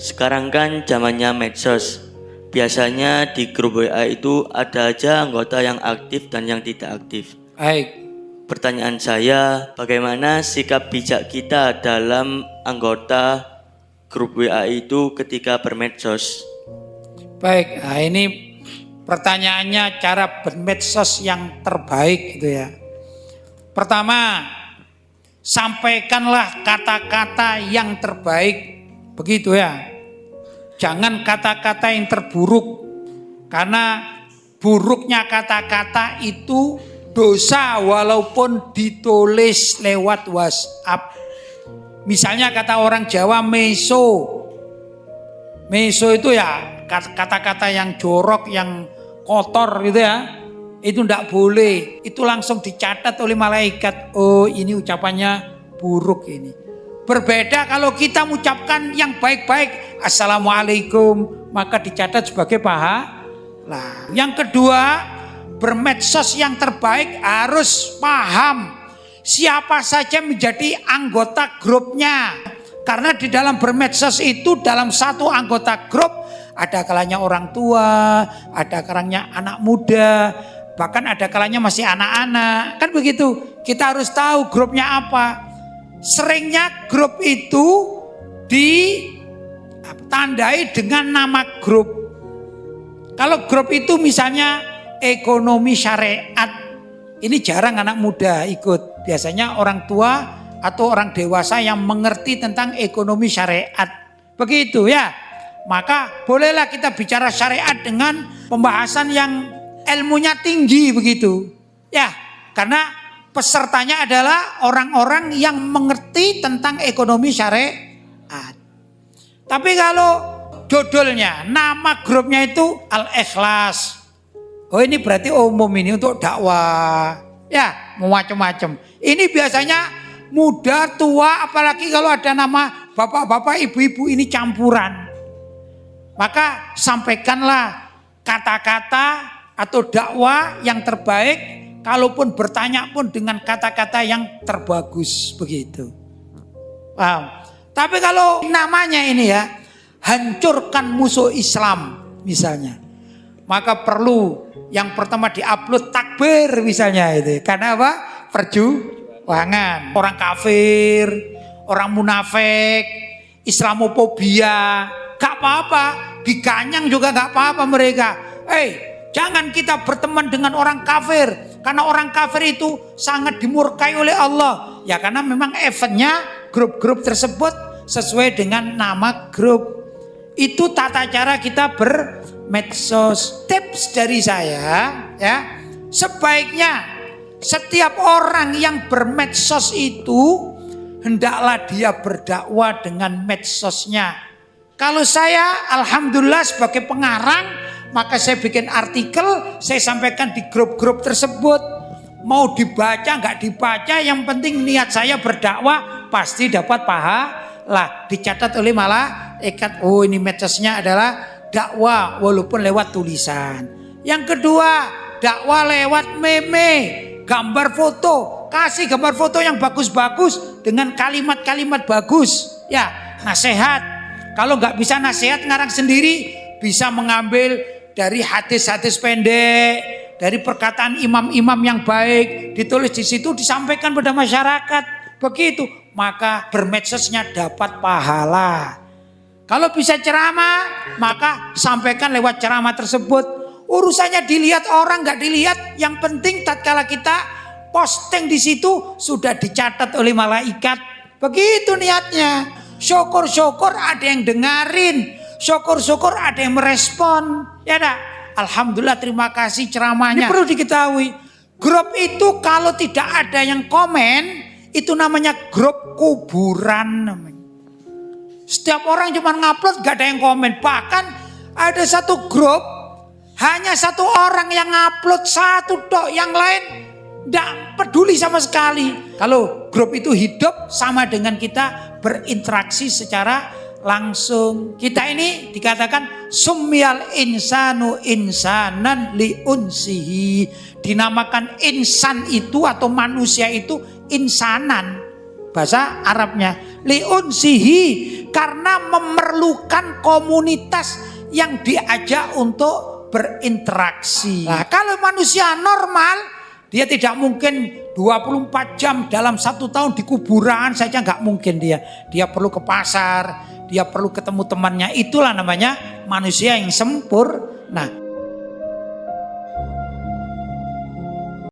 Sekarang kan zamannya medsos. Biasanya di grup WA itu ada aja anggota yang aktif dan yang tidak aktif. Baik. Pertanyaan saya, bagaimana sikap bijak kita dalam anggota grup WA itu ketika bermedsos? Baik, nah ini pertanyaannya cara bermedsos yang terbaik gitu ya. Pertama, sampaikanlah kata-kata yang terbaik, begitu ya. Jangan kata-kata yang terburuk, karena buruknya kata-kata itu dosa walaupun ditulis lewat WhatsApp. Misalnya kata orang Jawa meso. Meso itu ya kata-kata yang jorok, yang kotor gitu ya. Itu tidak boleh. Itu langsung dicatat oleh malaikat. Oh, ini ucapannya buruk ini. Berbeda kalau kita mengucapkan yang baik-baik, Assalamualaikum, maka dicatat sebagai pahala. Yang kedua, bermedsos yang terbaik harus paham siapa saja menjadi anggota grupnya. Karena di dalam bermedsos itu dalam satu anggota grup ada kalanya orang tua, ada kalanya anak muda, bahkan ada kalanya masih anak-anak. Kan begitu. Kita harus tahu grupnya apa. Seringnya grup itu ditandai dengan nama grup. Kalau grup itu misalnya ekonomi syariat, ini jarang anak muda ikut. Biasanya orang tua atau orang dewasa yang mengerti tentang ekonomi syariat. Begitu ya. Maka bolehlah kita bicara syariat dengan pembahasan yang ilmunya tinggi begitu. Ya, karena pesertanya adalah orang-orang yang mengerti tentang ekonomi syariat. Tapi kalau judulnya, nama grupnya itu Al-Ikhlas. Oh, ini berarti umum, ini untuk dakwah. Ya, macam-macam. Ini biasanya muda, tua, apalagi kalau ada nama bapak-bapak, ibu-ibu, ini campuran. Maka sampaikanlah kata-kata atau dakwah yang terbaik. Kalaupun bertanya pun dengan kata-kata yang terbagus begitu. Paham? Tapi kalau namanya ini ya, hancurkan musuh Islam misalnya, maka perlu yang pertama diupload takbir misalnya itu. Karena apa? Perjuangan. Orang kafir, orang munafik, Islamofobia, gak apa-apa. Diganyang juga gak apa-apa mereka. Jangan kita berteman dengan orang kafir. Karena orang kafir itu sangat dimurkai oleh Allah. Ya karena memang eventnya grup-grup tersebut sesuai dengan nama grup. Itu tata cara kita bermedsos. Tips dari saya ya, sebaiknya setiap orang yang bermedsos itu hendaklah dia berdakwah dengan medsosnya. Kalau saya alhamdulillah sebagai pengarang, maka saya bikin artikel, saya sampaikan di grup-grup tersebut. Mau dibaca, nggak dibaca, yang penting niat saya berdakwah, pasti dapat pahala. Dicatat oleh malaikat. Oh, ini medsosnya adalah dakwah walaupun lewat tulisan. Yang kedua, dakwah lewat meme, gambar foto. Kasih gambar foto yang bagus-bagus dengan kalimat-kalimat bagus. Ya, nasihat. Kalau nggak bisa nasihat ngarang sendiri, bisa mengambil dari hadis-hadis pendek, dari perkataan imam-imam yang baik, ditulis di situ, disampaikan pada masyarakat. Begitu, maka bermedsosnya dapat pahala. Kalau bisa ceramah, maka sampaikan lewat ceramah tersebut. Urusannya dilihat orang, nggak dilihat. Yang penting tatkala kita posting di situ sudah dicatat oleh malaikat. Begitu niatnya. Syukur-syukur ada yang dengerin. Syukur-syukur ada yang merespon. Ya dah. Alhamdulillah, terima kasih ceramahnya. Ini perlu diketahui. Grup itu kalau tidak ada yang komen, itu namanya grup kuburan namanya. Setiap orang cuma ngupload, gak ada yang komen. Bahkan ada satu grup, hanya satu orang yang ngupload satu tok, yang lain gak peduli sama sekali. Kalau grup itu hidup sama dengan kita berinteraksi secara langsung. Kita ini dikatakan sumyal insanu insanan liunsihi. dinamakan insan itu atau manusia itu insanan. Bahasa Arabnya liunsihi, karena memerlukan komunitas yang diajak untuk berinteraksi. Nah, kalau manusia normal, dia tidak mungkin 24 jam dalam 1 tahun di kuburan saja, nggak mungkin dia. Dia perlu ke pasar, dia perlu ketemu temannya. Itulah namanya manusia yang sempurna.